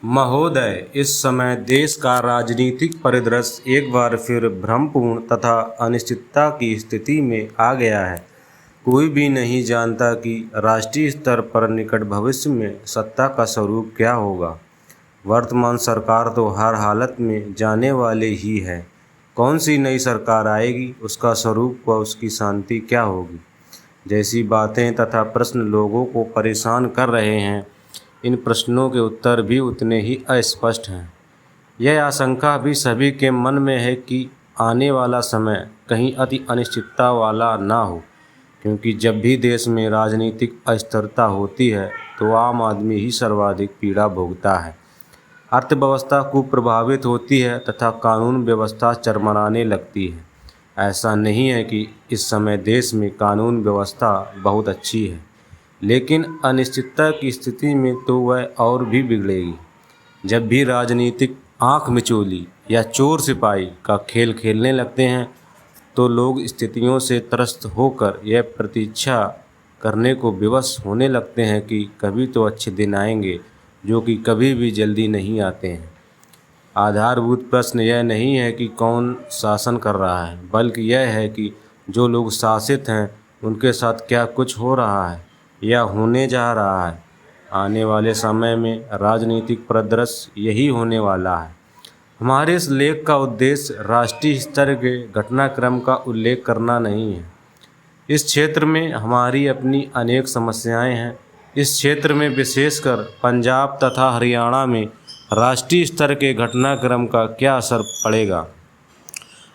महोदय, इस समय देश का राजनीतिक परिदृश्य एक बार फिर भ्रमपूर्ण तथा अनिश्चितता की स्थिति में आ गया है। कोई भी नहीं जानता कि राष्ट्रीय स्तर पर निकट भविष्य में सत्ता का स्वरूप क्या होगा। वर्तमान सरकार तो हर हालत में जाने वाली ही है। कौन सी नई सरकार आएगी, उसका स्वरूप व उसकी शांति क्या होगी, जैसी बातें तथा प्रश्न लोगों को परेशान कर रहे हैं, इन प्रश्नों के उत्तर भी उतने ही अस्पष्ट हैं। यह आशंका भी सभी के मन में है कि आने वाला समय कहीं अति अनिश्चितता वाला ना हो, क्योंकि जब भी देश में राजनीतिक अस्थिरता होती है तो आम आदमी ही सर्वाधिक पीड़ा भोगता है। अर्थव्यवस्था कुप्रभावित होती है तथा कानून व्यवस्था चरमराने लगती है। ऐसा नहीं है कि इस समय देश में कानून व्यवस्था बहुत अच्छी है, लेकिन अनिश्चितता की स्थिति में तो वह और भी बिगड़ेगी। जब भी राजनीतिक आंख मिचौली या चोर सिपाही का खेल खेलने लगते हैं तो लोग स्थितियों से त्रस्त होकर यह प्रतीक्षा करने को विवश होने लगते हैं कि कभी तो अच्छे दिन आएंगे, जो कि कभी भी जल्दी नहीं आते हैं। आधारभूत प्रश्न यह नहीं है कि कौन शासन कर रहा है, बल्कि यह है कि जो लोग शासित हैं उनके साथ क्या कुछ हो रहा है या होने जा रहा है। आने वाले समय में राजनीतिक परिदृश्य यही होने वाला है। हमारे इस लेख का उद्देश्य राष्ट्रीय स्तर के घटनाक्रम का उल्लेख करना नहीं है। इस क्षेत्र में हमारी अपनी अनेक समस्याएं हैं। इस क्षेत्र में विशेषकर पंजाब तथा हरियाणा में राष्ट्रीय स्तर के घटनाक्रम का क्या असर पड़ेगा,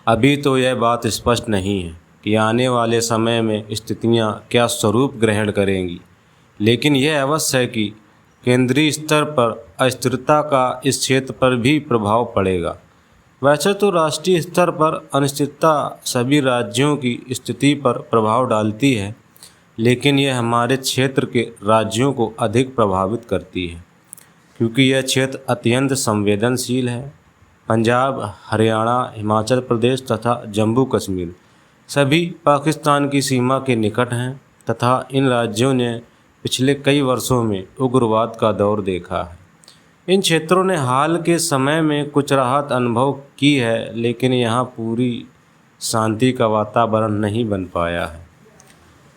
अभी तो यह बात स्पष्ट नहीं है कि आने वाले समय में स्थितियां क्या स्वरूप ग्रहण करेंगी, लेकिन यह अवश्य है कि केंद्रीय स्तर पर अस्थिरता का इस क्षेत्र पर भी प्रभाव पड़ेगा। वैसे तो राष्ट्रीय स्तर पर अनिश्चितता सभी राज्यों की स्थिति पर प्रभाव डालती है, लेकिन यह हमारे क्षेत्र के राज्यों को अधिक प्रभावित करती है, क्योंकि यह क्षेत्र अत्यंत संवेदनशील है। पंजाब, हरियाणा, हिमाचल प्रदेश तथा जम्मू कश्मीर सभी पाकिस्तान की सीमा के निकट हैं तथा इन राज्यों ने पिछले कई वर्षों में उग्रवाद का दौर देखा है। इन क्षेत्रों ने हाल के समय में कुछ राहत अनुभव की है, लेकिन यहाँ पूरी शांति का वातावरण नहीं बन पाया है।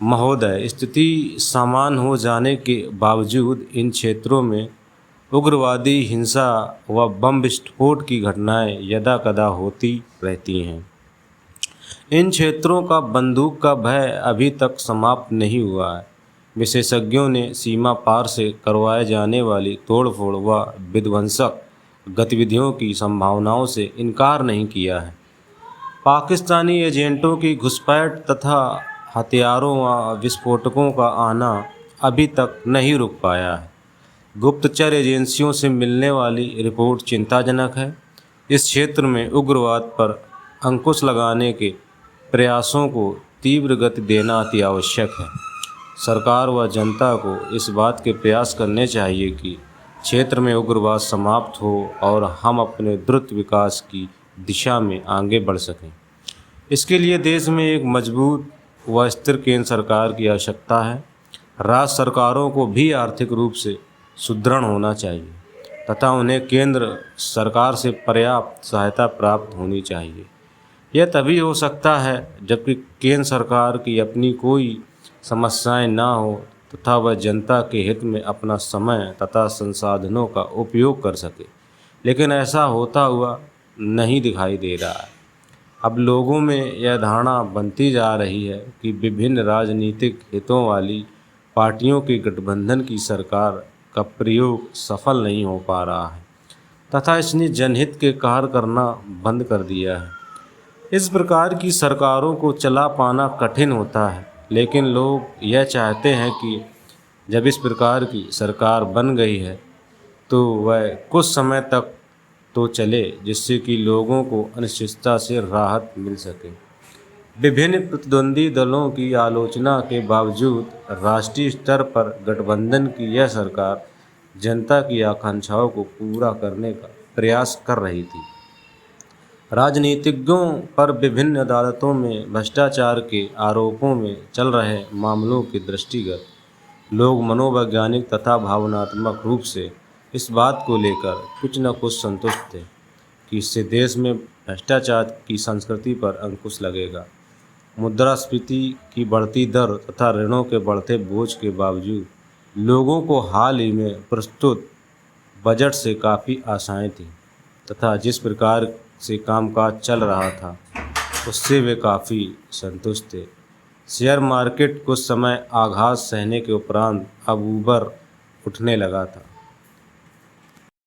महोदय, स्थिति सामान्य हो जाने के बावजूद इन क्षेत्रों में उग्रवादी हिंसा व बम विस्फोट की घटनाएं यदाकदा होती रहती हैं। इन क्षेत्रों का बंदूक का भय अभी तक समाप्त नहीं हुआ है। विशेषज्ञों ने सीमा पार से करवाए जाने वाली तोड़फोड़ व विध्वंसक गतिविधियों की संभावनाओं से इनकार नहीं किया है। पाकिस्तानी एजेंटों की घुसपैठ तथा हथियारों व विस्फोटकों का आना अभी तक नहीं रुक पाया है। गुप्तचर एजेंसियों से मिलने वाली रिपोर्ट चिंताजनक है। इस क्षेत्र में उग्रवाद पर अंकुश लगाने के प्रयासों को तीव्र गति देना अति आवश्यक है। सरकार व जनता को इस बात के प्रयास करने चाहिए कि क्षेत्र में उग्रवाद समाप्त हो और हम अपने द्रुत विकास की दिशा में आगे बढ़ सकें। इसके लिए देश में एक मजबूत व स्थिर केंद्र सरकार की आवश्यकता है। राज्य सरकारों को भी आर्थिक रूप से सुदृढ़ होना चाहिए तथा उन्हें केंद्र सरकार से पर्याप्त सहायता प्राप्त होनी चाहिए। यह तभी हो सकता है जबकि केंद्र सरकार की अपनी कोई समस्याएं ना हो तथा वह जनता के हित में अपना समय तथा संसाधनों का उपयोग कर सके, लेकिन ऐसा होता हुआ नहीं दिखाई दे रहा है। अब लोगों में यह धारणा बनती जा रही है कि विभिन्न राजनीतिक हितों वाली पार्टियों के गठबंधन की सरकार का प्रयोग सफल नहीं हो पा रहा है तथा इसने जनहित के कार्य करना बंद कर दिया है। इस प्रकार की सरकारों को चला पाना कठिन होता है, लेकिन लोग यह चाहते हैं कि जब इस प्रकार की सरकार बन गई है तो वह कुछ समय तक तो चले, जिससे कि लोगों को अनिश्चितता से राहत मिल सके। विभिन्न प्रतिद्वंदी दलों की आलोचना के बावजूद राष्ट्रीय स्तर पर गठबंधन की यह सरकार जनता की आकांक्षाओं को पूरा करने का प्रयास कर रही थी। राजनीतिज्ञों पर विभिन्न अदालतों में भ्रष्टाचार के आरोपों में चल रहे मामलों के दृष्टिगत लोग मनोवैज्ञानिक तथा भावनात्मक रूप से इस बात को लेकर कुछ न कुछ संतुष्ट थे कि इससे देश में भ्रष्टाचार की संस्कृति पर अंकुश लगेगा। मुद्रास्फीति की बढ़ती दर तथा ऋणों के बढ़ते बोझ के बावजूद लोगों को हाल ही में प्रस्तुत बजट से काफ़ी आशाएं थीं तथा जिस प्रकार से कामकाज चल रहा था उससे वे काफ़ी संतुष्ट थे। शेयर मार्केट कुछ समय आघात सहने के उपरांत अब ऊपर उठने लगा था।